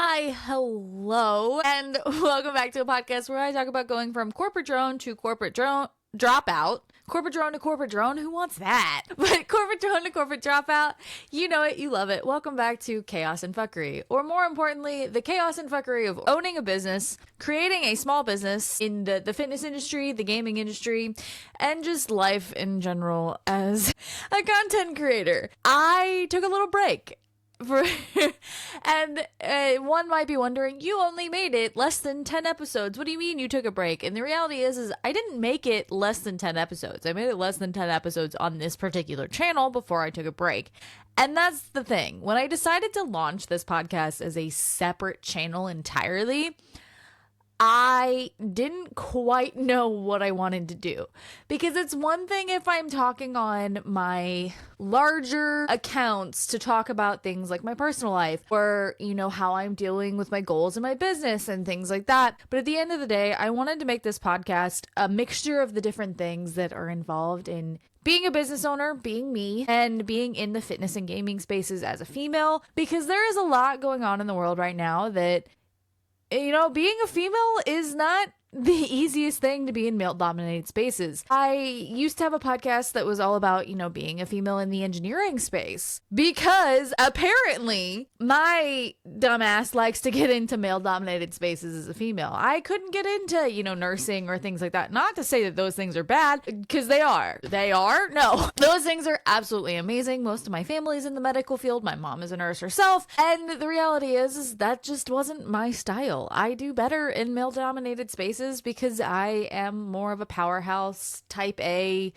Hi, hello, and welcome back to a podcast where I talk about going from corporate drone to corporate drone dropout. Corporate drone to corporate drone, who wants that? But corporate drone to corporate dropout, you know it, you love it. Welcome back to Chaos and Fuckery, or more importantly, the chaos and fuckery of owning a business, creating a small business in the fitness industry, the gaming industry, and just life in general as a content creator. I took a little break. And one might be wondering, you only made it less than 10 episodes. What do you mean you took a break? And the reality is I didn't make it less than 10 episodes. I made it less than 10 episodes on this particular channel before I took a break. And that's the thing. When I decided to launch this podcast as a separate channel entirely, I didn't quite know what I wanted to do, because it's one thing if I'm talking on my larger accounts to talk about things like my personal life or, how I'm dealing with my goals in my business and things like that. But at the end of the day, I wanted to make this podcast a mixture of the different things that are involved in being a business owner, being me, and being in the fitness and gaming spaces as a female, because there is a lot going on in the world right now that being a female is not the easiest thing to be in male-dominated spaces. I used to have a podcast that was all about, being a female in the engineering space, because apparently my dumbass likes to get into male-dominated spaces as a female. I couldn't get into, nursing or things like that. Not to say that those things are bad, because they are. They are? No. Those things are absolutely amazing. Most of my family's in the medical field. My mom is a nurse herself. And the reality is that just wasn't my style. I do better in male-dominated spaces because I am more of a powerhouse, type A.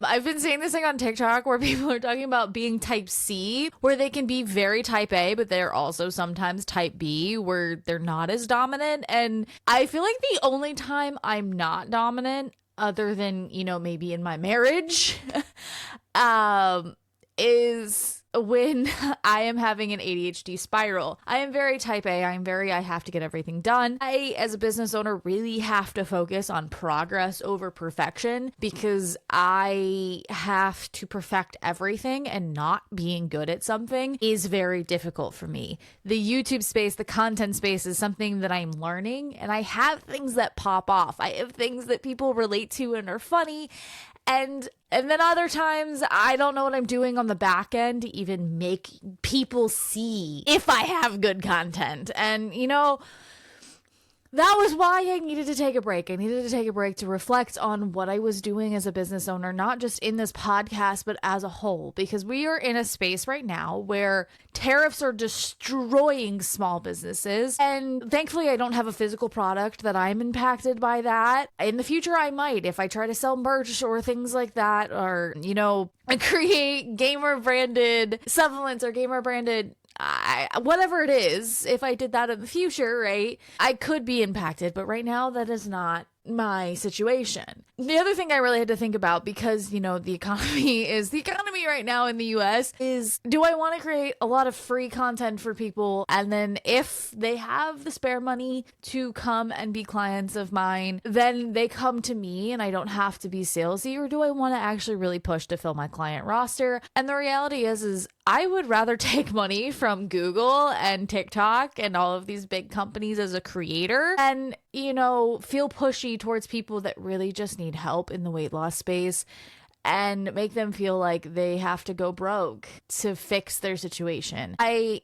I've been seeing this thing on TikTok where people are talking about being type C, where they can be very type A, but they're also sometimes type B, where they're not as dominant. And I feel like the only time I'm not dominant, other than, maybe in my marriage, is when I am having an ADHD spiral. I am very type A. I have to get everything done. I, as a business owner, really have to focus on progress over perfection, because I have to perfect everything, and not being good at something is very difficult for me. The YouTube space, the content space is something that I'm learning, and I have things that pop off. I have things that people relate to and are funny. And then other times, I don't know what I'm doing on the back end to even make people see if I have good content. And, that was why I needed to take a break. I needed to take a break to reflect on what I was doing as a business owner, not just in this podcast, but as a whole, because we are in a space right now where tariffs are destroying small businesses. And thankfully, I don't have a physical product that I'm impacted by that. In the future, I might, if I try to sell merch or things like that, or, create gamer branded supplements or gamer branded whatever it is. If I did that in the future, right, I could be impacted, but right now that is not my situation. The other thing I really had to think about, because, the economy right now in the US, is, do I want to create a lot of free content for people, and then if they have the spare money to come and be clients of mine, then they come to me and I don't have to be salesy? Or do I want to actually really push to fill my client roster? And the reality is I would rather take money from Google and TikTok and all of these big companies as a creator and, feel pushy towards people that really just need help in the weight loss space, and make them feel like they have to go broke to fix their situation. I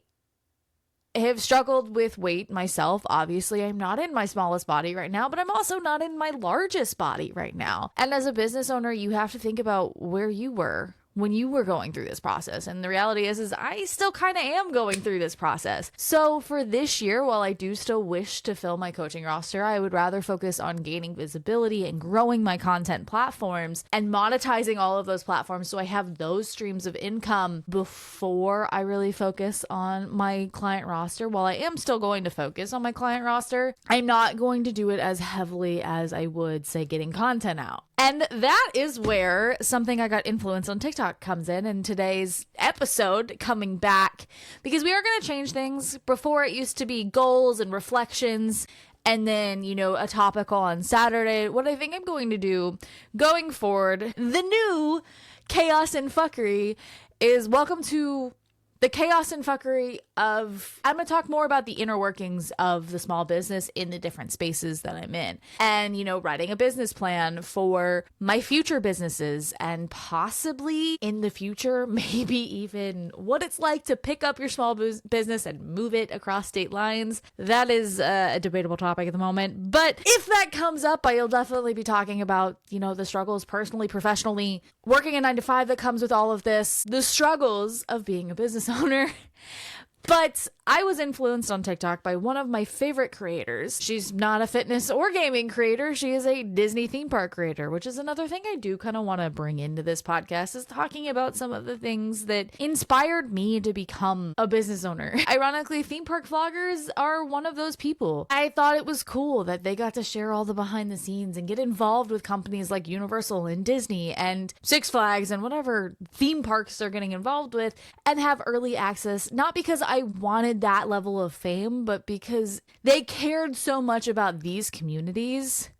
have struggled with weight myself. Obviously, I'm not in my smallest body right now, but I'm also not in my largest body right now. And as a business owner, you have to think about where you were when you were going through this process. And the reality is I still kind of am going through this process. So for this year, while I do still wish to fill my coaching roster, I would rather focus on gaining visibility and growing my content platforms and monetizing all of those platforms, so I have those streams of income before I really focus on my client roster. While I am still going to focus on my client roster, I'm not going to do it as heavily as I would, say, getting content out. And that is where something I got influenced on TikTok comes in today's episode, coming back, because we are going to change things. Before, it used to be goals and reflections, and then, a topical on Saturday. What I think I'm going to do going forward, the new Chaos and Fuckery, is welcome to the chaos and fuckery of, I'm going to talk more about the inner workings of the small business in the different spaces that I'm in. And, writing a business plan for my future businesses and possibly in the future, maybe even what it's like to pick up your small business and move it across state lines. That is a debatable topic at the moment. But if that comes up, I'll definitely be talking about, the struggles personally, professionally, working a 9-to-5 that comes with all of this, the struggles of being a business owner. But I was influenced on TikTok by one of my favorite creators. She's not a fitness or gaming creator. She is a Disney theme park creator, which is another thing I do kind of want to bring into this podcast, is talking about some of the things that inspired me to become a business owner. Ironically, theme park vloggers are one of those people. I thought it was cool that they got to share all the behind the scenes and get involved with companies like Universal and Disney and Six Flags and whatever theme parks they're getting involved with, and have early access, not because I wanted that level of fame, but because they cared so much about these communities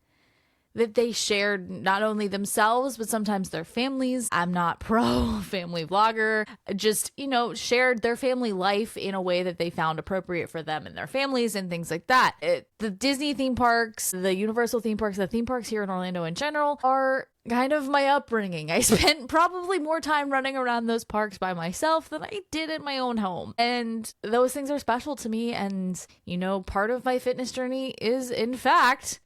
that they shared not only themselves, but sometimes their families. I'm not pro family vlogger, just, shared their family life in a way that they found appropriate for them and their families and things like that. The Disney theme parks, the Universal theme parks, the theme parks here in Orlando in general are kind of my upbringing. I spent probably more time running around those parks by myself than I did at my own home. And those things are special to me. And, part of my fitness journey is, in fact,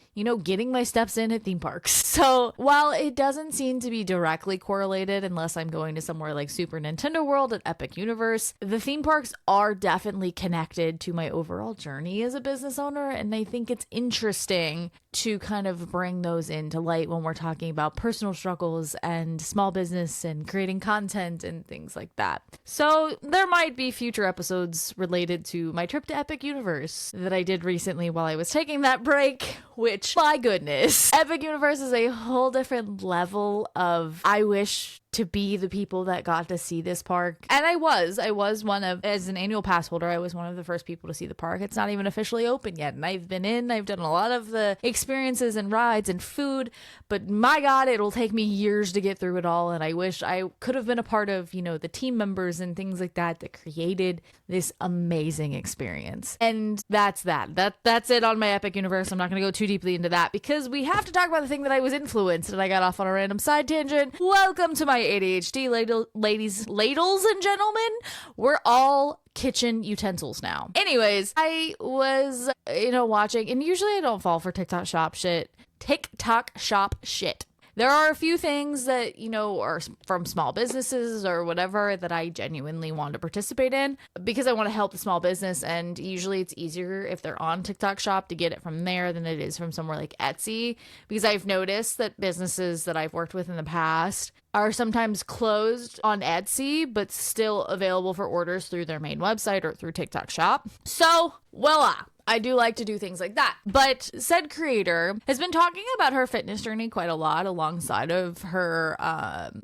getting my steps in at theme parks. So while it doesn't seem to be directly correlated unless I'm going to somewhere like Super Nintendo World at Epic Universe, the theme parks are definitely connected to my overall journey as a business owner. And I think it's interesting to kind of bring those into light when we're talking about personal struggles and small business and creating content and things like that. So there might be future episodes related to my trip to Epic Universe that I did recently while I was taking that break, which, my goodness, Epic Universe is a whole different level of, I wish to be the people that got to see this park. And I was one of, as an annual pass holder, I was one of the first people to see the park. It's not even officially open yet. And I've done a lot of the experiences and rides and food, but my God, it'll take me years to get through it all. And I wish I could have been a part of, the team members and things like that created this amazing experience. And that's it on my Epic Universe. I'm not going to go too deeply into that because we have to talk about the thing that I was influenced and I got off on a random side tangent. Welcome to my ADHD ladies, ladles and gentlemen. We're all kitchen utensils now. Anyways, I was, watching, and usually I don't fall for TikTok shop shit. There are a few things that, are from small businesses or whatever that I genuinely want to participate in because I want to help the small business. And usually it's easier if they're on TikTok shop to get it from there than it is from somewhere like Etsy, because I've noticed that businesses that I've worked with in the past are sometimes closed on Etsy, but still available for orders through their main website or through TikTok shop. So, voila. I do like to do things like that. But said creator has been talking about her fitness journey quite a lot alongside of her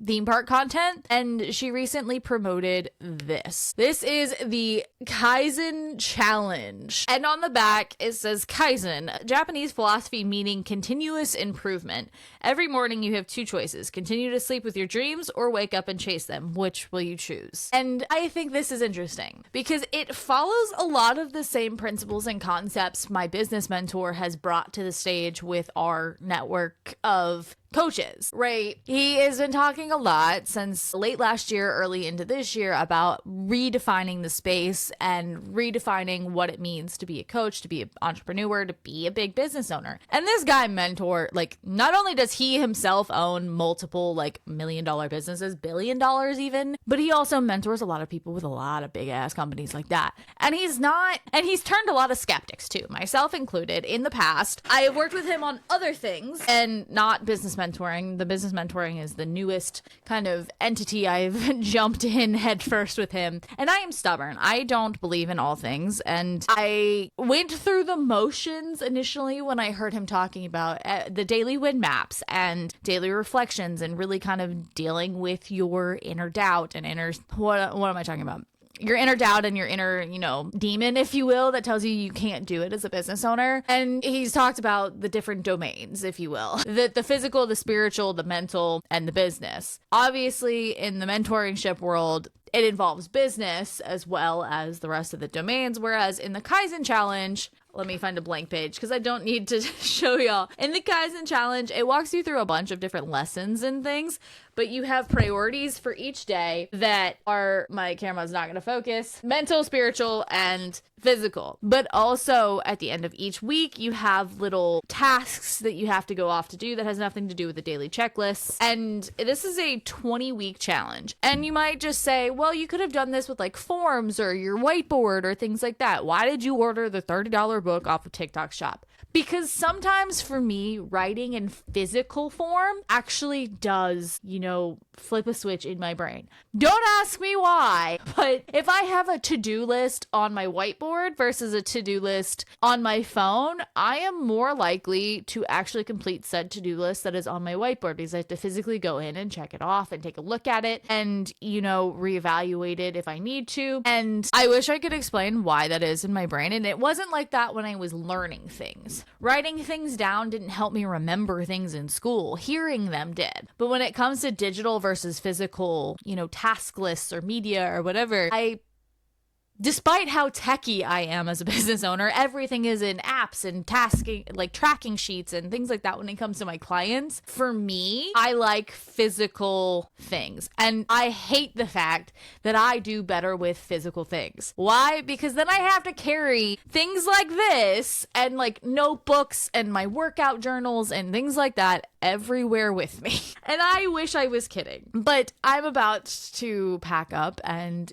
theme park content. And she recently promoted this. This is the Kaizen challenge. And on the back, it says Kaizen, Japanese philosophy meaning continuous improvement. Every morning you have two choices. Continue to sleep with your dreams or wake up and chase them. Which will you choose? And I think this is interesting because it follows a lot of the same principles and concepts my business mentor has brought to the stage with our network of coaches, right? He has been talking a lot since late last year, early into this year about redefining the space and redefining what it means to be a coach, to be an entrepreneur, to be a big business owner. And this guy mentor, not only does he himself own multiple $1 million businesses, $1 billion even, but he also mentors a lot of people with a lot of big ass companies like that. And he's turned a lot of skeptics too, myself included, in the past. I have worked with him on other things and not business mentoring. The business mentoring is the newest kind of entity I've jumped in headfirst with him. And I am stubborn. I don't believe in all things. And I went through the motions initially when I heard him talking about the daily win maps and daily reflections and really kind of dealing with your inner doubt and what am I talking about? your inner doubt and your inner, demon, if you will, that tells you you can't do it as a business owner. And he's talked about the different domains, if you will, the physical, the spiritual, the mental, and the business. Obviously, in the mentorship world, it involves business as well as the rest of the domains. Whereas in the Kaizen challenge, let me find a blank page because I don't need to show y'all. In the Kaizen challenge, it walks you through a bunch of different lessons and things, but you have priorities for each day that are, my camera's not going to focus, mental, spiritual, and physical. But also at the end of each week, you have little tasks that you have to go off to do that has nothing to do with the daily checklists. And this is a 20-week challenge. And you might just say, well, you could have done this with like forms or your whiteboard or things like that. Why did you order the $30 book off of TikTok Shop? Because sometimes for me, writing in physical form actually does, flip a switch in my brain. Don't ask me why, but if I have a to-do list on my whiteboard versus a to-do list on my phone, I am more likely to actually complete said to-do list that is on my whiteboard because I have to physically go in and check it off and take a look at it and, reevaluate it if I need to. And I wish I could explain why that is in my brain. And it wasn't like that when I was learning things. Writing things down didn't help me remember things in school. Hearing them did. But when it comes to digital versus physical, task lists or media or whatever, despite how techie I am as a business owner, everything is in apps and tasking, like tracking sheets and things like that when it comes to my clients. For me, I like physical things. And I hate the fact that I do better with physical things. Why? Because then I have to carry things like this and like notebooks and my workout journals and things like that everywhere with me. And I wish I was kidding. But I'm about to pack up and,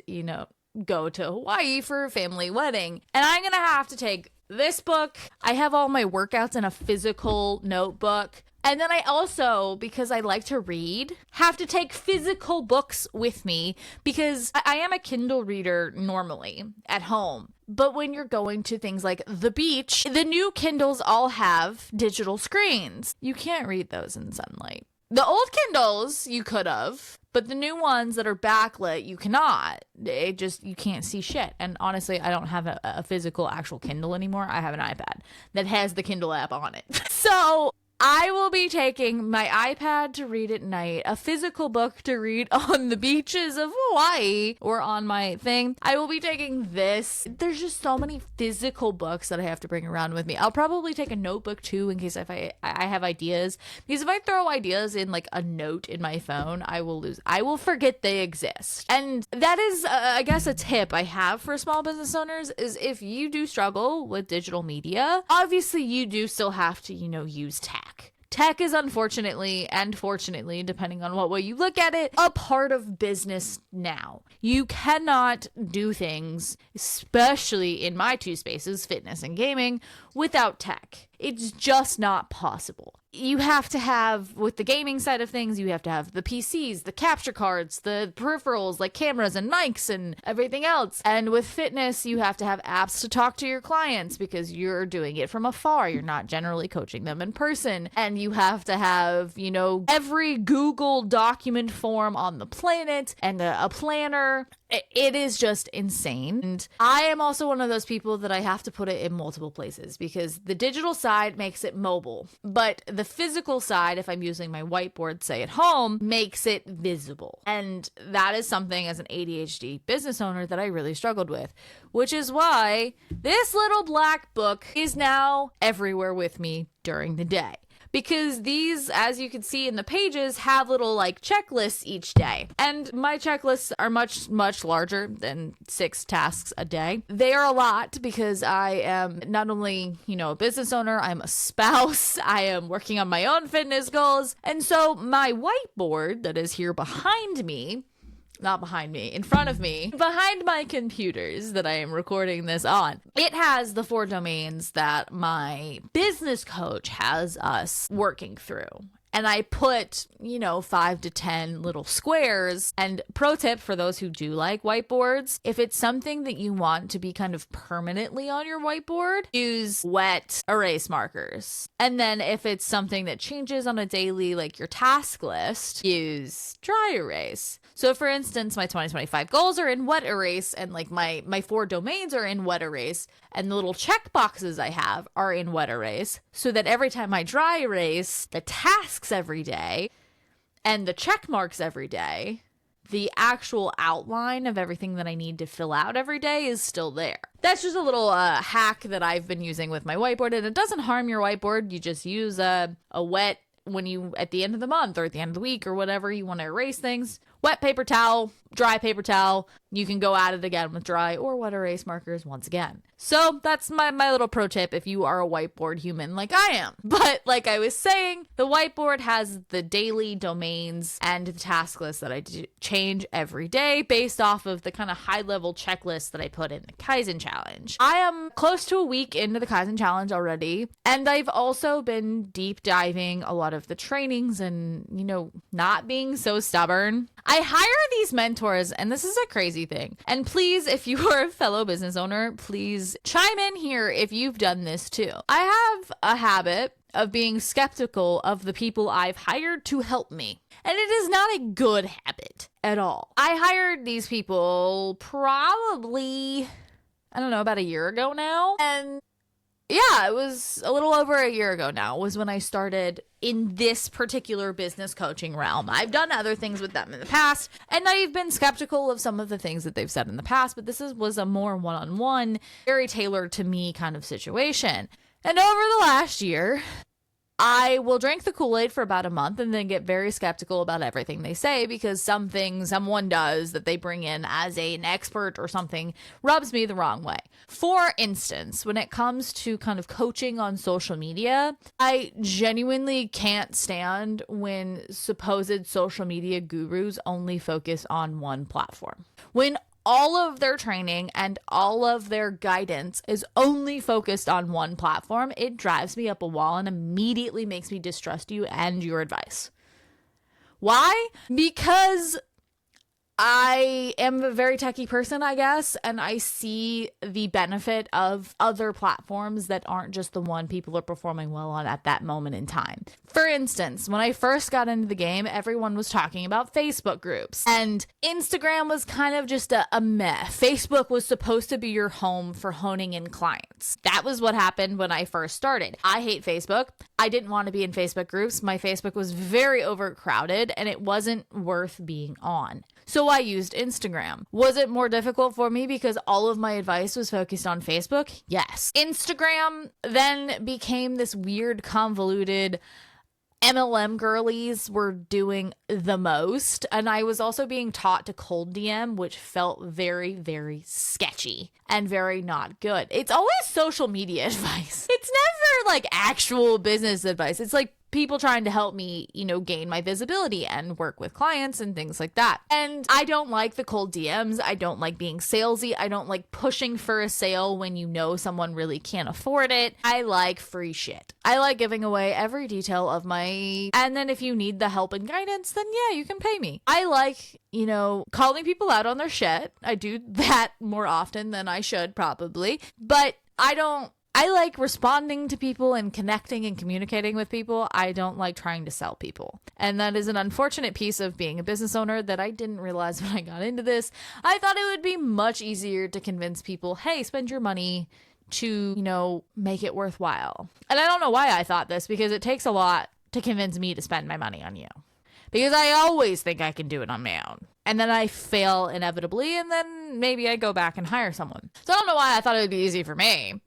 go to Hawaii for a family wedding. And I'm going to have to take this book. I have all my workouts in a physical notebook. And then I also, because I like to read, have to take physical books with me because I am a Kindle reader normally at home. But when you're going to things like the beach, the new Kindles all have digital screens. You can't read those in sunlight. The old Kindles, you could have, but the new ones that are backlit, you cannot. You can't see shit. And honestly, I don't have a physical actual Kindle anymore. I have an iPad that has the Kindle app on it. So I will be taking my iPad to read at night, a physical book to read on the beaches of Hawaii or on my thing. I will be taking this. There's just so many physical books that I have to bring around with me. I'll probably take a notebook too in case if I have ideas. Because if I throw ideas in like a note in my phone, I will forget they exist. And that is, I guess, a tip I have for small business owners is if you do struggle with digital media, obviously you do still have to, use tech. Tech is unfortunately and fortunately, depending on what way you look at it, a part of business now. You cannot do things, especially in my two spaces, fitness and gaming, without tech. It's just not possible. You have to have, with the gaming side of things, you have to have the PCs, the capture cards, the peripherals like cameras and mics and everything else. And with fitness, you have to have apps to talk to your clients because you're doing it from afar. You're not generally coaching them in person. And you have to have, every Google document form on the planet and a planner. It is just insane. And I am also one of those people that I have to put it in multiple places because the digital side makes it mobile, but the physical side, if I'm using my whiteboard, say at home, makes it visible. And that is something as an ADHD business owner that I really struggled with, which is why this little black book is now everywhere with me during the day. Because these, as you can see in the pages, have little like checklists each day. And my checklists are much, much larger than 6 tasks a day. They are a lot because I am not only, a business owner, I'm a spouse, I am working on my own fitness goals. And so my whiteboard that is here behind me, not behind me, in front of me, behind my computers that I am recording this on. It has the 4 domains that my business coach has us working through. and I put, 5 to 10 little squares. And pro tip for those who do like whiteboards, if it's something that you want to be kind of permanently on your whiteboard, use wet erase markers. And then if it's something that changes on a daily, like your task list, use dry erase. So for instance, my 2025 goals are in wet erase, and like my 4 domains are in wet erase, and the little check boxes I have are in wet erase, so that every time I dry erase the tasks every day and the check marks every day, the actual outline of everything that I need to fill out every day is still there. That's just a little hack that I've been using with my whiteboard, and it doesn't harm your whiteboard. You just use a wet, when you, at the end of the month or at the end of the week or whatever, you want to erase things, wet paper towel, dry paper towel. You can go at it again with dry or wet erase markers once again. So that's my little pro tip if you are a whiteboard human like I am. But like I was saying, the whiteboard has the daily domains and the task list that I change every day based off of the kind of high level checklist that I put in the Kaizen challenge. I am close to a week into the Kaizen challenge already, and I've also been deep diving a lot of the trainings and, not being so stubborn. I hire these mentors, and this is a crazy thing. And please, if you are a fellow business owner, please chime in here if you've done this too. I have a habit of being skeptical of the people I've hired to help me. And it is not a good habit at all. I hired these people probably, about a year ago now. And yeah, it was a little over a year ago now was when I started in this particular business coaching realm. I've done other things with them in the past, and I've been skeptical of some of the things that they've said in the past, but this was a more one-on-one, very tailored to me kind of situation. And over the last year, I will drink the Kool-Aid for about a month and then get very skeptical about everything they say, because something someone does that they bring in as an expert or something rubs me the wrong way. For instance, when it comes to kind of coaching on social media, I genuinely can't stand when supposed social media gurus only focus on one platform. When all of their training and all of their guidance is only focused on one platform, it drives me up a wall and immediately makes me distrust you and your advice. Why? Because I am a very techie person, I guess, and I see the benefit of other platforms that aren't just the one people are performing well on at that moment in time. For instance, when I first got into the game, everyone was talking about Facebook groups, and Instagram was kind of just a meh. Facebook was supposed to be your home for honing in clients. That was what happened when I first started. I hate Facebook. I didn't want to be in Facebook groups. My Facebook was very overcrowded, and it wasn't worth being on. So I used Instagram. Was it more difficult for me because all of my advice was focused on Facebook? Yes. Instagram then became this weird, convoluted MLM girlies were doing the most. And I was also being taught to cold DM, which felt very, very sketchy and very not good. It's always social media advice. It's never like actual business advice. It's like people trying to help me, gain my visibility and work with clients and things like that. And I don't like the cold DMs. I don't like being salesy. I don't like pushing for a sale when someone really can't afford it. I like free shit. I like giving away every detail of and then if you need the help and guidance, then yeah, you can pay me. I like, calling people out on their shit. I do that more often than I should probably, but I like responding to people and connecting and communicating with people. I don't like trying to sell people. And that is an unfortunate piece of being a business owner that I didn't realize when I got into this. I thought it would be much easier to convince people, hey, spend your money to, make it worthwhile. And I don't know why I thought this, because it takes a lot to convince me to spend my money on you. Because I always think I can do it on my own. And then I fail inevitably, and then maybe I go back and hire someone. So I don't know why I thought it would be easy for me.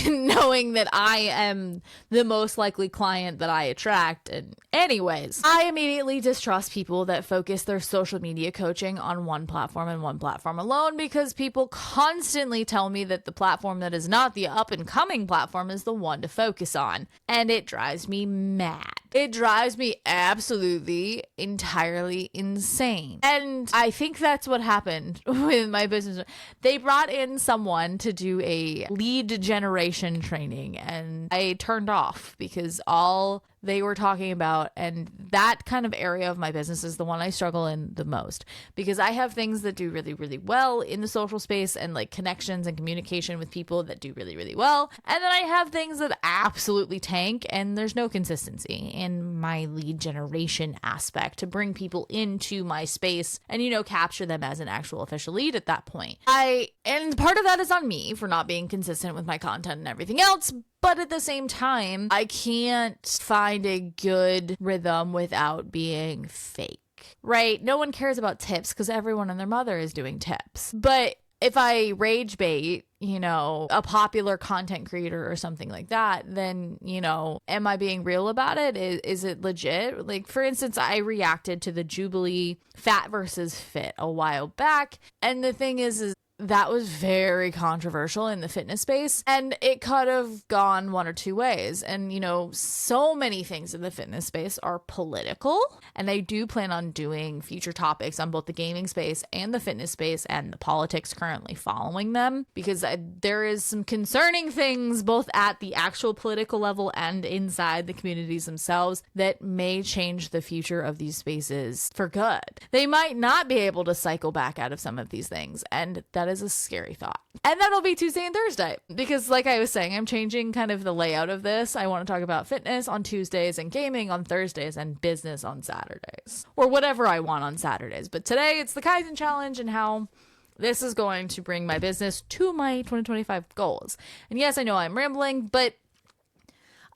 Knowing that I am the most likely client that I attract. And anyways, I immediately distrust people that focus their social media coaching on one platform and one platform alone, because people constantly tell me that the platform that is not the up and coming platform is the one to focus on. And it drives me mad. It drives me absolutely entirely insane. And I think that's what happened with my business. They brought in someone to do a lead generation training, and I turned off because all they were talking about. And that kind of area of my business is the one I struggle in the most, because I have things that do really, really well in the social space and like connections and communication with people that do really, really well. And then I have things that absolutely tank, and there's no consistency in my lead generation aspect to bring people into my space and, capture them as an actual official lead at that point. And part of that is on me for not being consistent with my content and everything else. But at the same time, I can't find a good rhythm without being fake, right? No one cares about tips because everyone and their mother is doing tips. But if I rage bait, a popular content creator or something like that, then, am I being real about it? Is it legit? Like, for instance, I reacted to the Jubilee fat versus fit a while back. And the thing is that was very controversial in the fitness space, and it could have gone one or two ways. And, so many things in the fitness space are political, and I do plan on doing future topics on both the gaming space and the fitness space and the politics currently following them, because there is some concerning things both at the actual political level and inside the communities themselves that may change the future of these spaces for good. They might not be able to cycle back out of some of these things, and that is a scary thought. And that'll be Tuesday and Thursday, because like I was saying, I'm changing kind of the layout of this. I want to talk about fitness on Tuesdays and gaming on Thursdays and business on Saturdays, or whatever I want on Saturdays. But today it's the Kaizen challenge and how this is going to bring my business to my 2025 goals. And yes, I know I'm rambling, but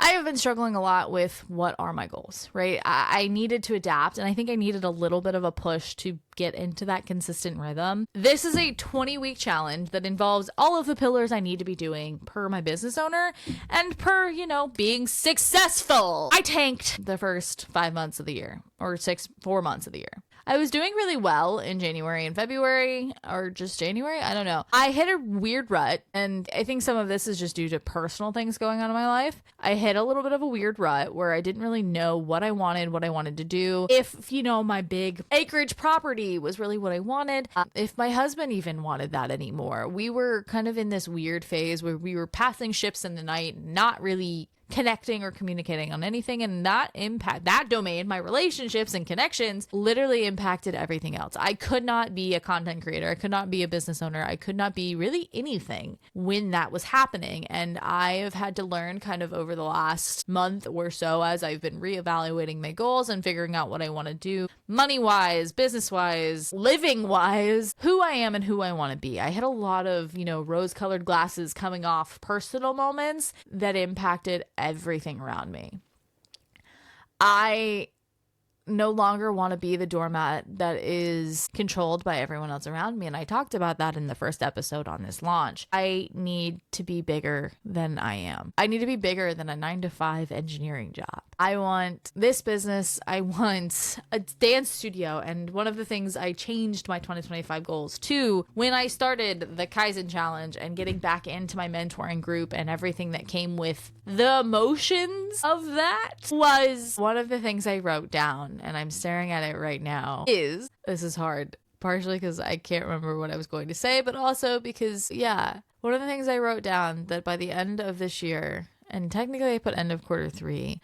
I have been struggling a lot with what are my goals, right? I needed to adapt, and I think I needed a little bit of a push to get into that consistent rhythm. This is a 20-week challenge that involves all of the pillars I need to be doing per my business owner and per, being successful. I tanked the first 5 months of the year, or 4 months of the year. I was doing really well in January and February, or just January. I don't know. I hit a weird rut, and I think some of this is just due to personal things going on in my life. I hit a little bit of a weird rut where I didn't really know what I wanted to do. If, my big acreage property was really what I wanted. If my husband even wanted that anymore. We were kind of in this weird phase where we were passing ships in the night, not really connecting or communicating on anything, and that domain, my relationships and connections, literally impacted everything else. I could not be a content creator, I could not be a business owner, I could not be really anything when that was happening. And I have had to learn kind of over the last month or so, as I've been reevaluating my goals and figuring out what I want to do money wise, business wise, living wise, who I am and who I want to be. I had a lot of rose colored glasses coming off personal moments that impacted everything around me. I no longer want to be the doormat that is controlled by everyone else around me. And I talked about that in the first episode on this launch. I need to be bigger than I am. I need to be bigger than a 9-to-5 engineering job. I want this business. I want a dance studio. And one of the things I changed my 2025 goals to when I started the Kaizen challenge and getting back into my mentoring group and everything that came with the emotions of that was one of the things I wrote down, and I'm staring at it right now, this is hard, partially because I can't remember what I was going to say, but also because, one of the things I wrote down that by the end of this year, and technically I put end of quarter 3,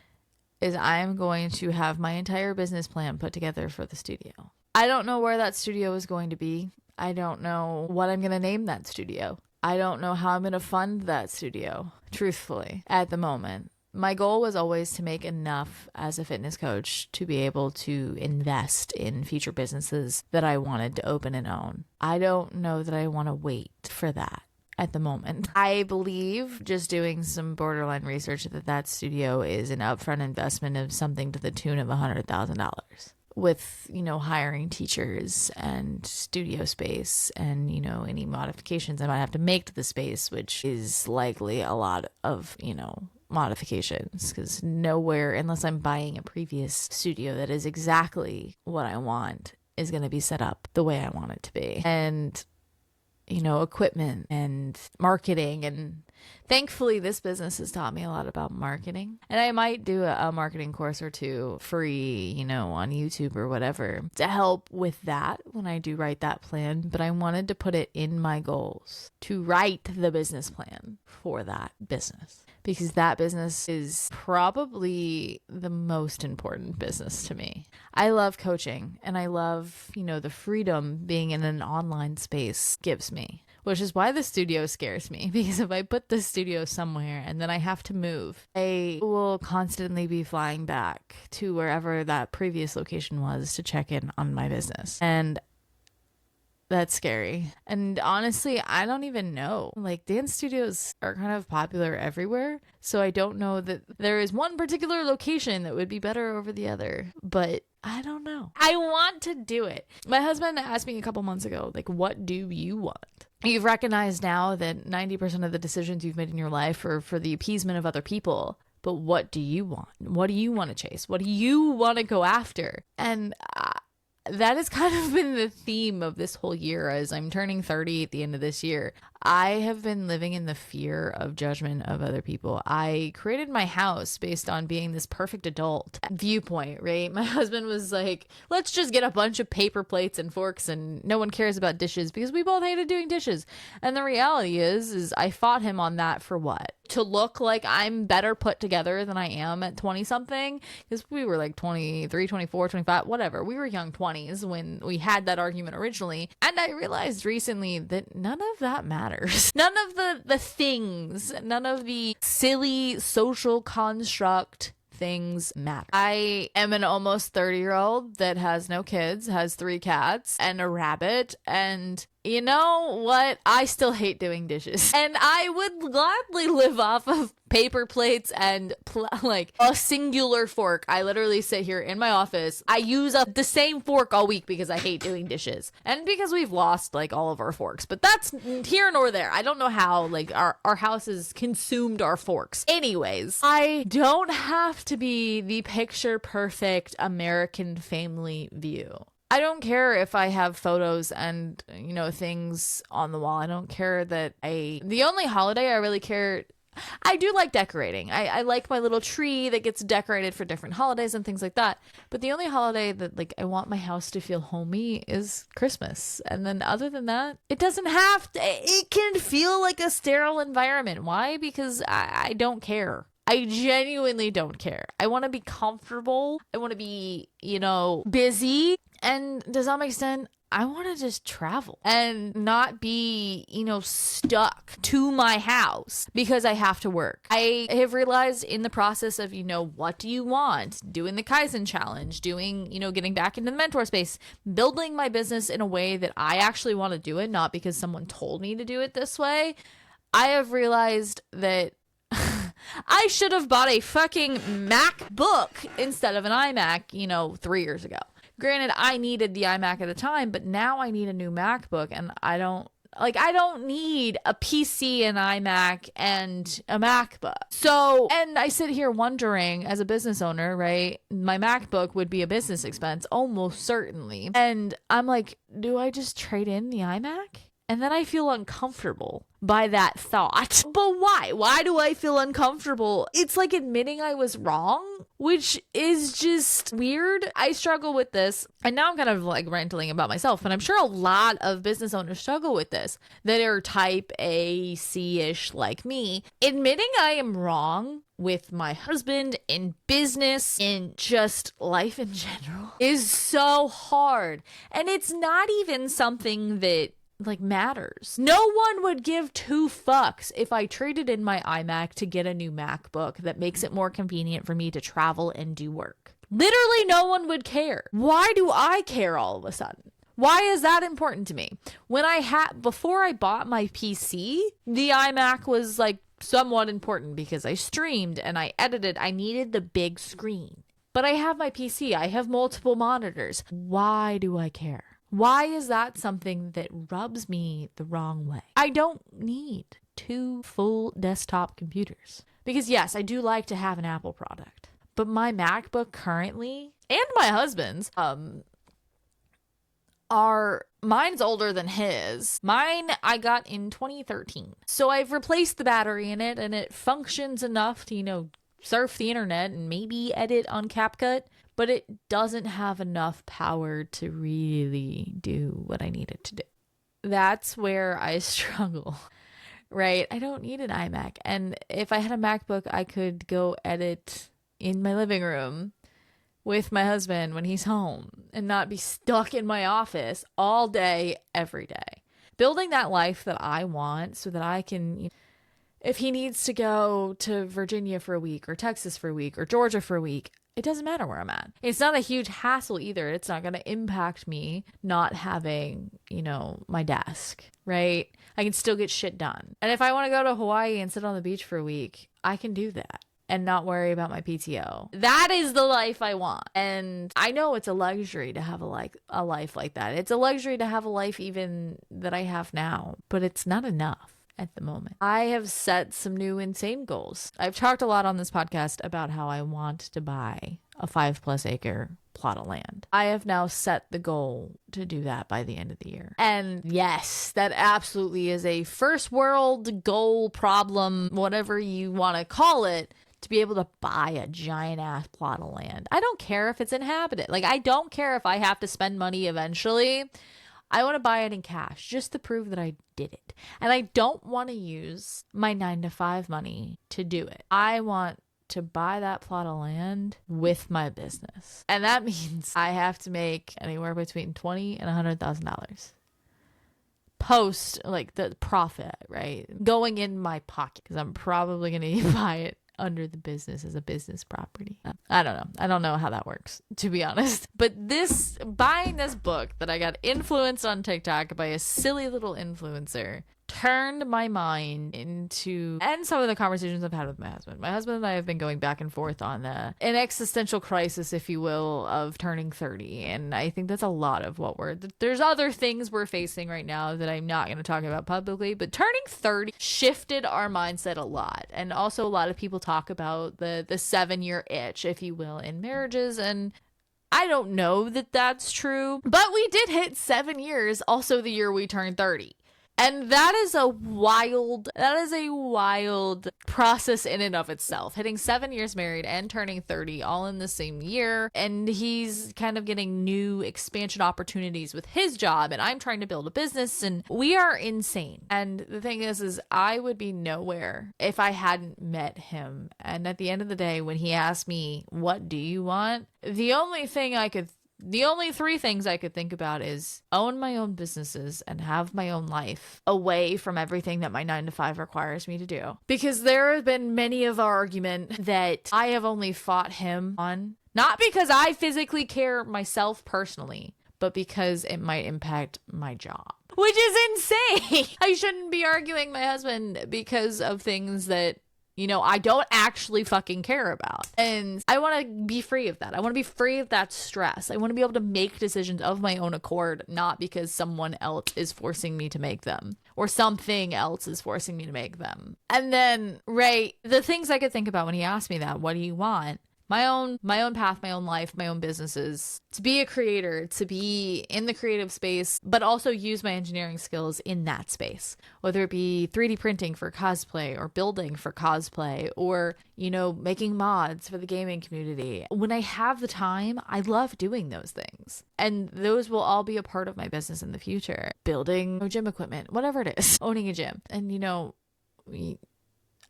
is I am going to have my entire business plan put together for the studio. I don't know where that studio is going to be. I don't know what I'm going to name that studio. I don't know how I'm going to fund that studio, truthfully, at the moment. My goal was always to make enough as a fitness coach to be able to invest in future businesses that I wanted to open and own. I don't know that I want to wait for that at the moment. I believe, just doing some borderline research, that studio is an upfront investment of something to the tune of $100,000. With, hiring teachers and studio space and, any modifications I might have to make to the space, which is likely a lot of, modifications, because nowhere, unless I'm buying a previous studio that is exactly what I want, is going to be set up the way I want it to be. And, equipment and marketing, and thankfully this business has taught me a lot about marketing, and I might do a marketing course or two free, on YouTube or whatever to help with that when I do write that plan. But I wanted to put it in my goals to write the business plan for that business, because that business is probably the most important business to me. I love coaching, and I love, the freedom being in an online space gives me. Which is why the studio scares me, because if I put the studio somewhere and then I have to move, I will constantly be flying back to wherever that previous location was to check in on my business. And that's scary. And honestly, I don't even know. Like, dance studios are kind of popular everywhere. So I don't know that there is one particular location that would be better over the other. But I don't know. I want to do it. My husband asked me a couple months ago, like, what do you want? You've recognized now that 90% of the decisions you've made in your life are for the appeasement of other people. But what do you want? What do you want to chase? What do you want to go after? And that has kind of been the theme of this whole year. As I'm turning 30 at the end of this year, I have been living in the fear of judgment of other people. I created my house based on being this perfect adult viewpoint, right? My husband was like, let's just get a bunch of paper plates and forks and no one cares about dishes, because we both hated doing dishes. And the reality is I fought him on that for what? To look like I'm better put together than I am at 20 something, because we were like 23, 24, 25, whatever. We were young 20s when we had that argument originally. And I realized recently that none of that matters. None of the things, none of the silly social construct things matter. I am an almost 30-year-old that has no kids, has 3 cats and a rabbit, and you know what? I still hate doing dishes. And I would gladly live off of paper plates and like a singular fork. I literally sit here in my office. I use up the same fork all week because I hate doing dishes. And because we've lost like all of our forks. But that's here nor there. I don't know how like our house has consumed our forks. Anyways, I don't have to be the picture perfect American family view. I don't care if I have photos and, things on the wall. I don't care that the only holiday I really care, I do like decorating. I like my little tree that gets decorated for different holidays and things like that. But the only holiday that like I want my house to feel homey is Christmas. And then other than that, it doesn't have to, it can feel like a sterile environment. Why? Because I don't care. I genuinely don't care. I want to be comfortable. I want to be, busy. And to some extent, I want to just travel and not be, stuck to my house because I have to work. I have realized in the process of, what do you want? Doing the Kaizen challenge, doing, getting back into the mentor space, building my business in a way that I actually want to do it, not because someone told me to do it this way. I have realized that I should have bought a fucking MacBook instead of an iMac, 3 years ago. Granted, I needed the iMac at the time, but now I need a new MacBook, and I don't need a PC, an iMac, and a MacBook. So, and I sit here wondering, as a business owner, right, my MacBook would be a business expense, almost certainly. And I'm like, do I just trade in the iMac? And then I feel uncomfortable by that thought. But why? Why do I feel uncomfortable? It's like admitting I was wrong, which is just weird. I struggle with this. And now I'm kind of like ranting about myself, but I'm sure a lot of business owners struggle with this that are type A, C-ish like me. Admitting I am wrong with my husband, in business, in just life in general, is so hard. And it's not even something that matters. No one would give 2 fucks if I traded in my iMac to get a new MacBook that makes it more convenient for me to travel and do work. Literally no one would care. Why do I care all of a sudden? Why is that important to me? Before I bought my PC, the iMac was somewhat important because I streamed and I edited. I needed the big screen. But I have my PC. I have multiple monitors. Why do I care? Why is that something that rubs me the wrong way? I don't need 2 full desktop computers. Because yes, I do like to have an Apple product. But my MacBook currently, and my husband's, mine's older than his. Mine I got in 2013. So I've replaced the battery in it and it functions enough to, surf the internet and maybe edit on CapCut. But it doesn't have enough power to really do what I need it to do. That's where I struggle. right? I don't need an iMac. And if I had a MacBook, I could go edit in my living room with my husband when he's home and not be stuck in my office all day, every day. Building that life that I want so that I can, if he needs to go to Virginia for a week or Texas for a week or Georgia for a week, it doesn't matter where I'm at. It's not a huge hassle either. It's not going to impact me not having, my desk, right? I can still get shit done. And if I want to go to Hawaii and sit on the beach for a week, I can do that and not worry about my PTO. That is the life I want. And I know it's a luxury to have a life like that. It's a luxury to have a life even that I have now, but it's not enough at the moment. I have set some new insane goals. I've talked a lot on this podcast about how I want to buy a 5+ acre plot of land. I have now set the goal to do that by the end of the year. And yes, that absolutely is a first world goal, problem, whatever you want to call it, to be able to buy a giant ass plot of land. I don't care if it's inhabited. I don't care if I have to spend money eventually. I want to buy it in cash just to prove that I did it. And I don't want to use my 9-to-5 money to do it. I want to buy that plot of land with my business. And that means I have to make anywhere between $20,000 and $100,000 post, the profit, right? Going in my pocket, because I'm probably going to buy it under the business as a business property. I don't know. I don't know how that works, to be honest. But buying this book that I got influenced on TikTok by a silly little influencer turned my mind into, and some of the conversations I've had with my husband. My husband and I have been going back and forth on an existential crisis, if you will, of turning 30. And I think that's a lot of what there's other things we're facing right now that I'm not going to talk about publicly, but turning 30 shifted our mindset a lot. And also a lot of people talk about the 7-year itch, if you will, in marriages. And I don't know that that's true, but we did hit 7 years, also the year we turned 30. And that is a wild process in and of itself. Hitting 7 years married and turning 30 all in the same year. And he's kind of getting new expansion opportunities with his job. And I'm trying to build a business, and we are insane. And the thing is I would be nowhere if I hadn't met him. And at the end of the day, when he asked me, what do you want? The only 3 things I could think about is own my own businesses and have my own life away from everything that my 9-to-5 requires me to do. Because there have been many of our argument that I have only fought him on, not because I physically care myself personally, but because it might impact my job. Which is insane. I shouldn't be arguing my husband because of things that I don't actually fucking care about. And I want to be free of that. I want to be free of that stress. I want to be able to make decisions of my own accord, not because someone else is forcing me to make them or something else is forcing me to make them. And then, the things I could think about when he asked me that, what do you want? My own path, my own life, my own businesses, to be a creator, to be in the creative space, but also use my engineering skills in that space, whether it be 3D printing for cosplay or building for cosplay or, making mods for the gaming community. When I have the time, I love doing those things. And those will all be a part of my business in the future. Building gym equipment, whatever it is, owning a gym. And,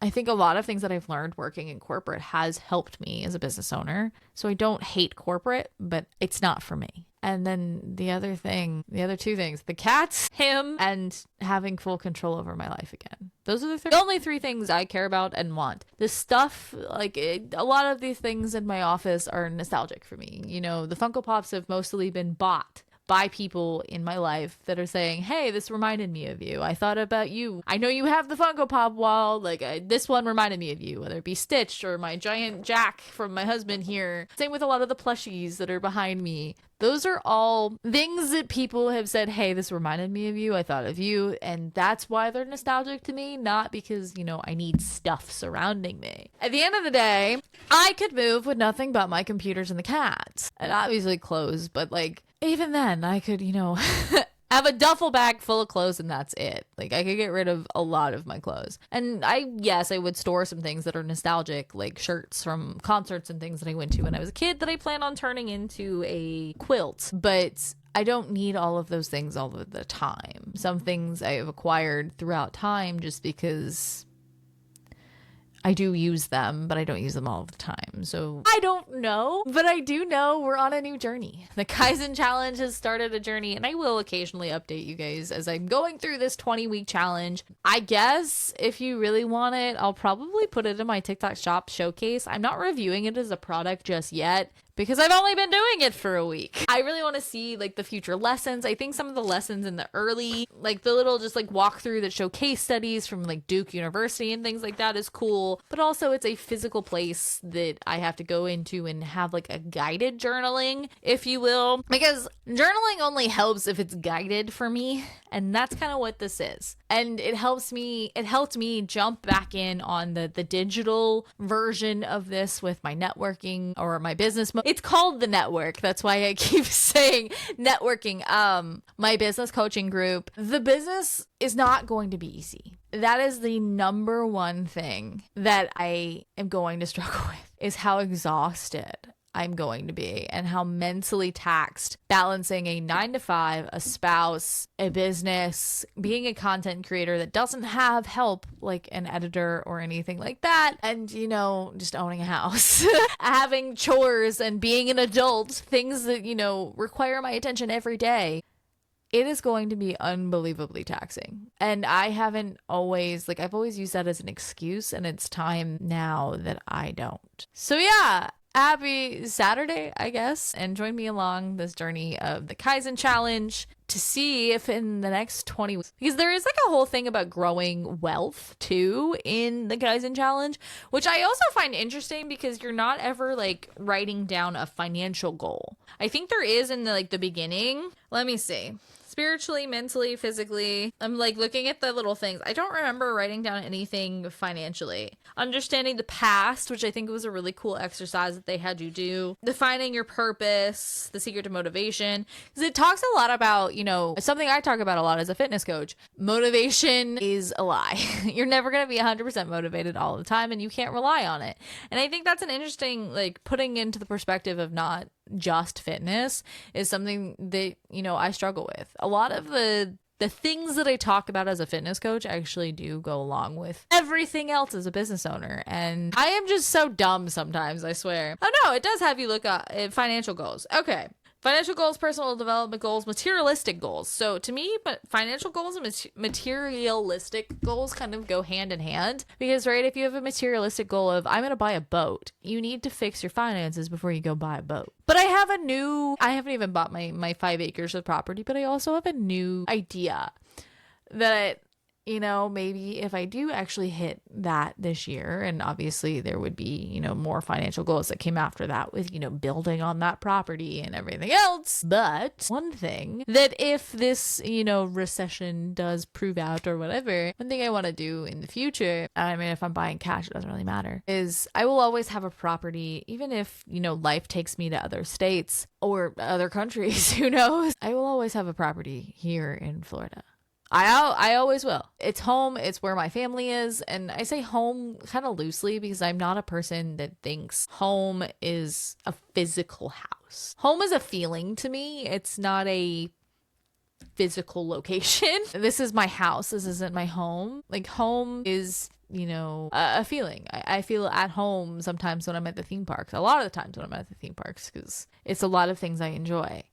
I think a lot of things that I've learned working in corporate has helped me as a business owner. So I don't hate corporate, but it's not for me. And then the other 2 things, the cats, him, and having full control over my life again. Those are the only 3 things I care about and want. The stuff, a lot of these things in my office are nostalgic for me. The Funko Pops have mostly been bought by people in my life that are saying, hey, this reminded me of you. I thought about you. I know you have the Funko Pop wall. This one reminded me of you, whether it be Stitch or my giant Jack from my husband here. Same with a lot of the plushies that are behind me. Those are all things that people have said, hey, this reminded me of you. I thought of you. And that's why they're nostalgic to me, not because, I need stuff surrounding me. At the end of the day, I could move with nothing but my computers and the cats. And obviously clothes, but even then I could, have a duffel bag full of clothes and that's it. I could get rid of a lot of my clothes. And I would store some things that are nostalgic, like shirts from concerts and things that I went to when I was a kid that I plan on turning into a quilt. But I don't need all of those things all of the time. Some things I have acquired throughout time just because I do use them, but I don't use them all the time. So I don't know, but I do know we're on a new journey. The Kaizen challenge has started a journey, and I will occasionally update you guys as I'm going through this 20-week challenge. I guess if you really want it, I'll probably put it in my TikTok shop showcase. I'm not reviewing it as a product just yet, because I've only been doing it for a week. I really want to see like the future lessons. I think some of the lessons in the early, like the little just like walkthrough that show case studies from like Duke University and things like that is cool. But also it's a physical place that I have to go into and have like a guided journaling, if you will. Because journaling only helps if it's guided for me. And that's kind of what this is. And it helped me jump back in on the digital version of this with my networking or my business. It's called the network. That's why I keep saying networking. My business coaching group. The business is not going to be easy. That is the number one thing that I am going to struggle with, is how exhausted I'm going to be and how mentally taxed balancing a 9-to-5, a spouse, a business, being a content creator that doesn't have help like an editor or anything like that, and just owning a house, having chores and being an adult, things that require my attention every day. It is going to be unbelievably taxing. And I haven't always, I've always used that as an excuse, and it's time now that I don't. So yeah, happy Saturday, I guess, and join me along this journey of the Kaizen challenge to see if in the next 20 weeks, because there is a whole thing about growing wealth too in the Kaizen challenge, which I also find interesting because you're not ever writing down a financial goal. I think there is in the beginning. Let me see. Spiritually, mentally, physically. I'm looking at the little things. I don't remember writing down anything financially. Understanding the past, which I think was a really cool exercise that they had you do. Defining your purpose, the secret to motivation. Because it talks a lot about, something I talk about a lot as a fitness coach. Motivation is a lie. You're never going to be 100% motivated all the time, and you can't rely on it. And I think that's an interesting, putting into the perspective of not just fitness is something that I struggle with. A lot of the things that I talk about as a fitness coach actually do go along with everything else as a business owner, and I am just so dumb sometimes, I swear. Oh no, it does have you look at financial goals. Okay. Financial goals, personal development goals, materialistic goals. So to me, but financial goals and materialistic goals kind of go hand in hand, because right, if you have a materialistic goal of I'm going to buy a boat, you need to fix your finances before you go buy a boat. But I haven't even bought my 5 acres of property, but I also have a new idea that maybe if I do actually hit that this year, and obviously there would be, more financial goals that came after that with, building on that property and everything else. But one thing that if this, recession does prove out or whatever, one thing I want to do in the future, I mean, if I'm buying cash, it doesn't really matter, is I will always have a property, even if, life takes me to other states or other countries, who knows? I will always have a property here in Florida. I always will. It's home. It's where my family is. And I say home kind of loosely because I'm not a person that thinks home is a physical house. Home is a feeling to me. It's not a physical location. This is my house. This isn't my home. Home is a feeling. I feel at home sometimes when I'm at the theme parks. A lot of the times when I'm at the theme parks, because it's a lot of things I enjoy.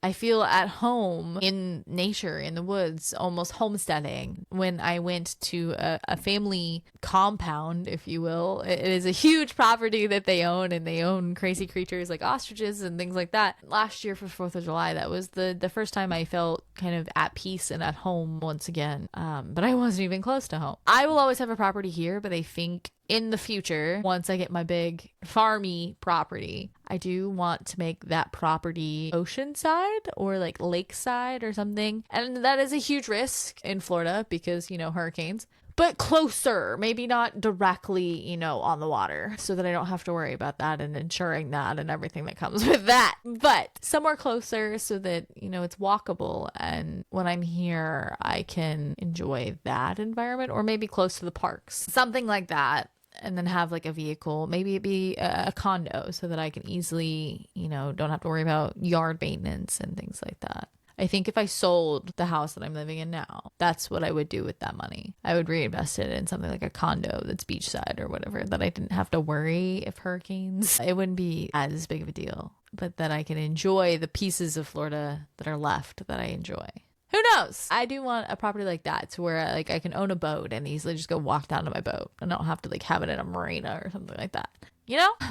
I feel at home in nature, in the woods, almost homesteading. When I went to a family compound, if you will, it is a huge property that they own, and they own crazy creatures like ostriches and things like that. Last year for 4th of July, that was the first time I felt kind of at peace and at home once again. But I wasn't even close to home. I will always have a property here, but I think in the future, once I get my big farmy property, I do want to make that property oceanside or lakeside or something. And that is a huge risk in Florida because, hurricanes. But closer, maybe not directly, on the water, so that I don't have to worry about that and insuring that and everything that comes with that. But somewhere closer so that, it's walkable. And when I'm here, I can enjoy that environment, or maybe close to the parks, something like that. and then have like a vehicle, maybe it be a condo so that I can easily, don't have to worry about yard maintenance and things like that. I think if I sold the house that I'm living in now, that's what I would do with that money. I would reinvest it in something like a condo that's beachside or whatever, that I didn't have to worry if hurricanes, it wouldn't be as big of a deal, but that I can enjoy the pieces of Florida that are left that I enjoy. Who knows? I do want a property like that to where I can own a boat and easily just go walk down to my boat and I don't have to have it in a marina or something like that.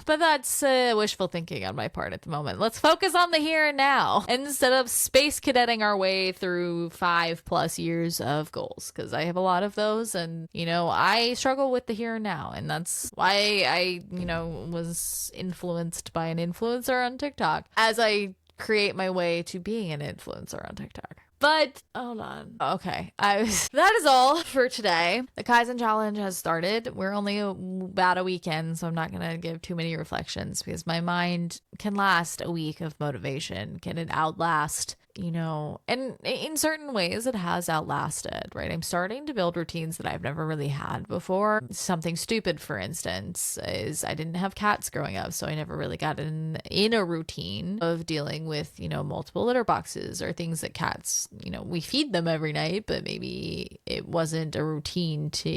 But that's wishful thinking on my part at the moment. Let's focus on the here and now instead of space cadetting our way through 5+ years of goals, because I have a lot of those and, I struggle with the here and now. And that's why I, was influenced by an influencer on TikTok as I create my way to being an influencer on TikTok. But hold on. Okay. That is all for today. The Kaizen challenge has started. We're only about a weekend, so I'm not going to give too many reflections because my mind can last a week of motivation. Can it outlast, and in certain ways it has outlasted, right? I'm starting to build routines that I've never really had before. Something stupid, for instance, is I didn't have cats growing up, so I never really got in a routine of dealing with, multiple litter boxes or things that cats, we feed them every night, but maybe it wasn't a routine to,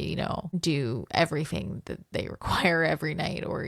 do everything that they require every night or,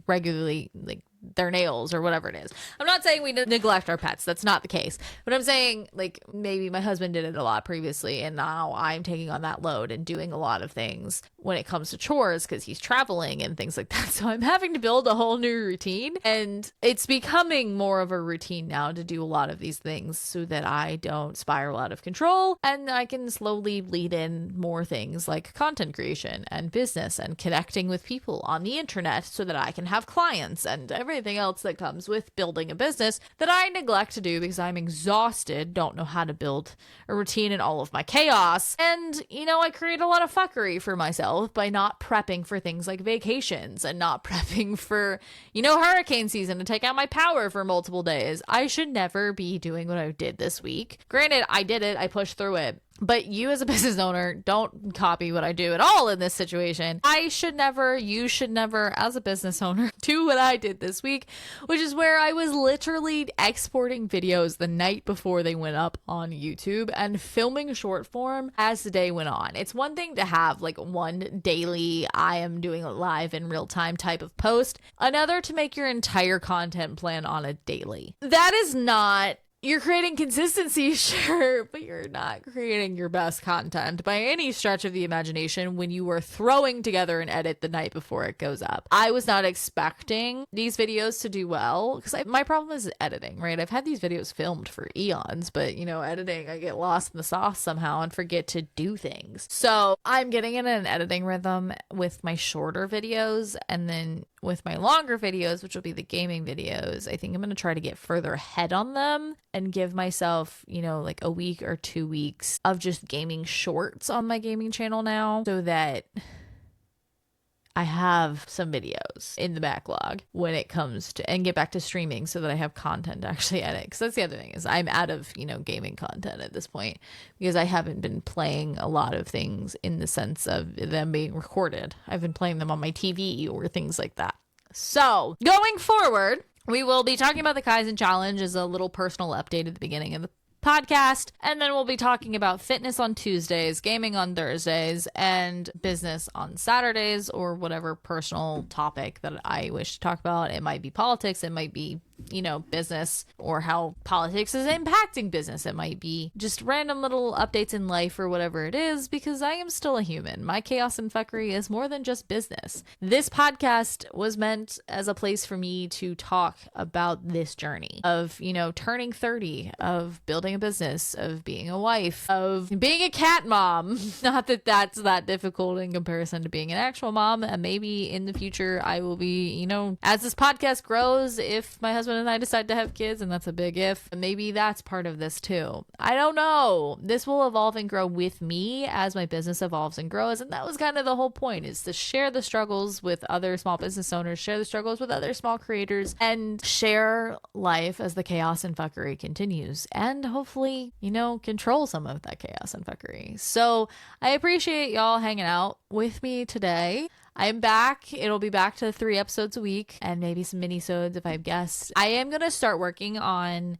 regularly, like their nails or whatever it is. I'm not saying we neglect our pets. That's not the case. But I'm saying maybe my husband did it a lot previously and now I'm taking on that load and doing a lot of things when it comes to chores because he's traveling and things like that. So I'm having to build a whole new routine and it's becoming more of a routine now to do a lot of these things so that I don't spiral out of control and I can slowly lead in more things like content creation and business and connecting with people on the internet so that I can have clients and everything else that comes with building a business that I neglect to do because I'm exhausted, don't know how to build a routine in all of my chaos. And, I create a lot of fuckery for myself by not prepping for things like vacations and not prepping for, hurricane season to take out my power for multiple days. I should never be doing what I did this week. Granted, I did it. I pushed through it. But you as a business owner, don't copy what I do at all in this situation. You should never, as a business owner, do what I did this week, which is where I was literally exporting videos the night before they went up on YouTube and filming short form as the day went on. It's one thing to have one daily, I am doing it live in real time type of post, another to make your entire content plan on a daily. That is not... You're creating consistency, sure, but you're not creating your best content by any stretch of the imagination when you are throwing together an edit the night before it goes up. I was not expecting these videos to do well because my problem is editing, right? I've had these videos filmed for eons, but editing, I get lost in the sauce somehow and forget to do things. So I'm getting in an editing rhythm with my shorter videos, and then with my longer videos, which will be the gaming videos, I think I'm going to try to get further ahead on them and give myself, a week or 2 weeks of just gaming shorts on my gaming channel now so that I have some videos in the backlog when it comes to, and get back to streaming so that I have content to actually edit. Because that's the other thing is I'm out of, gaming content at this point because I haven't been playing a lot of things in the sense of them being recorded. I've been playing them on my TV or things like that. So going forward, we will be talking about the Kaizen challenge as a little personal update at the beginning of the podcast, and then we'll be talking about fitness on Tuesdays, gaming on Thursdays, and business on Saturdays, or whatever personal topic that I wish to talk about. It might be politics, it might be business, or how politics is impacting business. It might be just random little updates in life or whatever it is, because I am still a human. My chaos and fuckery is more than just business. This podcast was meant as a place for me to talk about this journey of, turning 30, of building a business, of being a wife, of being a cat mom. Not that that's that difficult in comparison to being an actual mom. And maybe in the future I will be, as this podcast grows, if my husband and I decide to have kids, and that's a big if, maybe that's part of this too. I don't know. This will evolve and grow with me as my business evolves and grows. And that was kind of the whole point, is to share the struggles with other small business owners, share the struggles with other small creators, and share life as the chaos and fuckery continues. And hopefully, control some of that chaos and fuckery. So I appreciate y'all hanging out with me today. I'm back. It'll be back to 3 episodes a week and maybe some mini-sodes if I have guests. I am going to start working on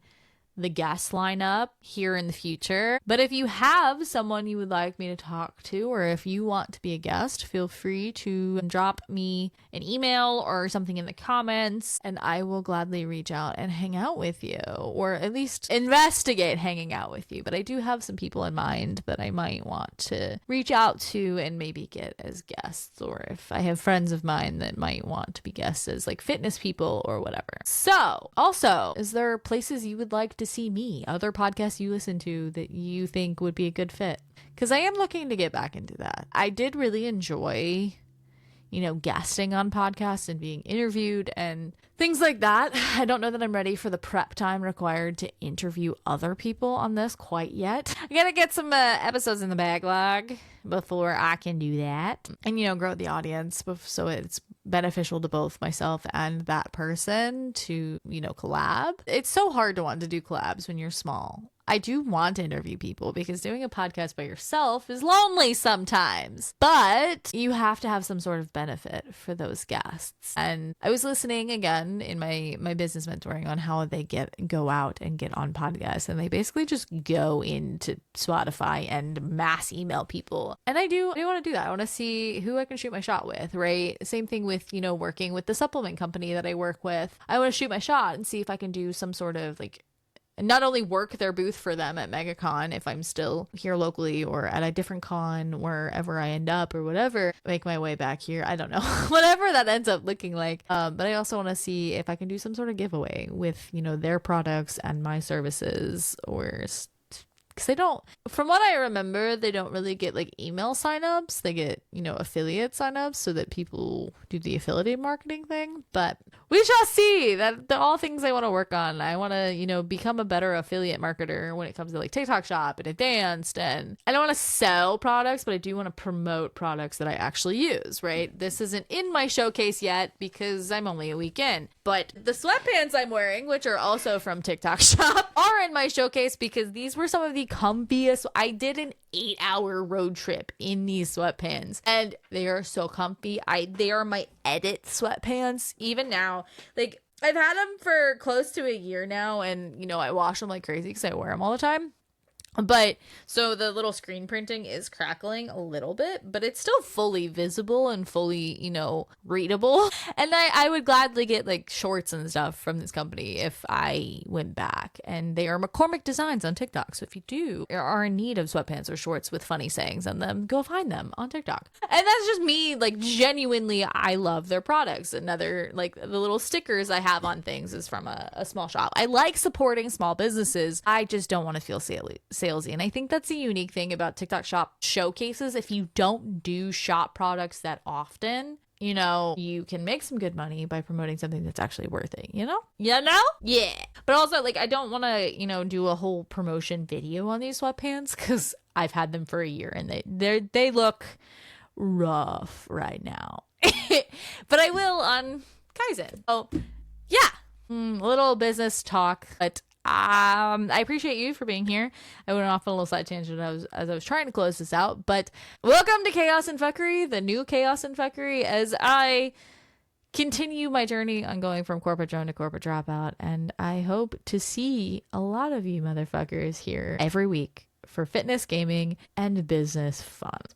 the guest lineup here in the future. But if you have someone you would like me to talk to, or if you want to be a guest, feel free to drop me an email or something in the comments, and I will gladly reach out and hang out with you, or at least investigate hanging out with you. But I do have some people in mind that I might want to reach out to and maybe get as guests, or if I have friends of mine that might want to be guests as like fitness people or whatever. So also, is there places you would like to see me, other podcasts you listen to that you think would be a good fit? Because I am looking to get back into that. I did really enjoy, guesting on podcasts and being interviewed and things like that. I don't know that I'm ready for the prep time required to interview other people on this quite yet. I gotta get some episodes in the backlog before I can do that and, grow the audience so it's beneficial to both myself and that person to, collab. It's so hard to want to do collabs when you're small. I do want to interview people because doing a podcast by yourself is lonely sometimes, but you have to have some sort of benefit for those guests. And I was listening again in my business mentoring on how they go out and get on podcasts, and they basically just go into Spotify and mass email people. And I do want to do that. I want to see who I can shoot my shot with, right? Same thing with, working with the supplement company that I work with. I want to shoot my shot and see if I can do some sort of not only work their booth for them at MegaCon if I'm still here locally, or at a different con wherever I end up or whatever, make my way back here. I don't know, whatever that ends up looking like. But I also want to see if I can do some sort of giveaway with, their products and my services, or because they don't, from what I remember, they don't really get email signups. They get, affiliate signups so that people do the affiliate marketing thing. But we shall see. That they're all things I want to work on. I want to, become a better affiliate marketer when it comes to TikTok Shop and Advanced. And I don't want to sell products, but I do want to promote products that I actually use, right? This isn't in my showcase yet because I'm only a week in. But the sweatpants I'm wearing, which are also from TikTok Shop, are in my showcase because these were some of the comfiest. I did an 8-hour road trip in these sweatpants and they are so comfy. They are my edit sweatpants even now. I've had them for close to a year now, and I wash them like crazy because I wear them all the time. But so the little screen printing is crackling a little bit, but it's still fully visible and fully, readable. And I would gladly get shorts and stuff from this company if I went back. And they are McCormick Designs on TikTok. So if you are in need of sweatpants or shorts with funny sayings on them, go find them on TikTok. And that's just me, genuinely, I love their products. Another, the little stickers I have on things is from a small shop. I like supporting small businesses. I just don't want to feel salesy. And I think that's a unique thing about TikTok Shop showcases. If you don't do shop products that often, you can make some good money by promoting something that's actually worth it, Yeah. But also, I don't want to, do a whole promotion video on these sweatpants because I've had them for a year and they look rough right now. But I will on Kaizen. Oh, yeah. A little business talk, but I appreciate you for being here. I went off on a little side tangent as I was trying to close this out, but welcome to Chaos and Fuckery, the new Chaos and Fuckery, as I continue my journey on going from corporate drone to corporate dropout, and I hope to see a lot of you motherfuckers here every week for fitness, gaming, and business fun.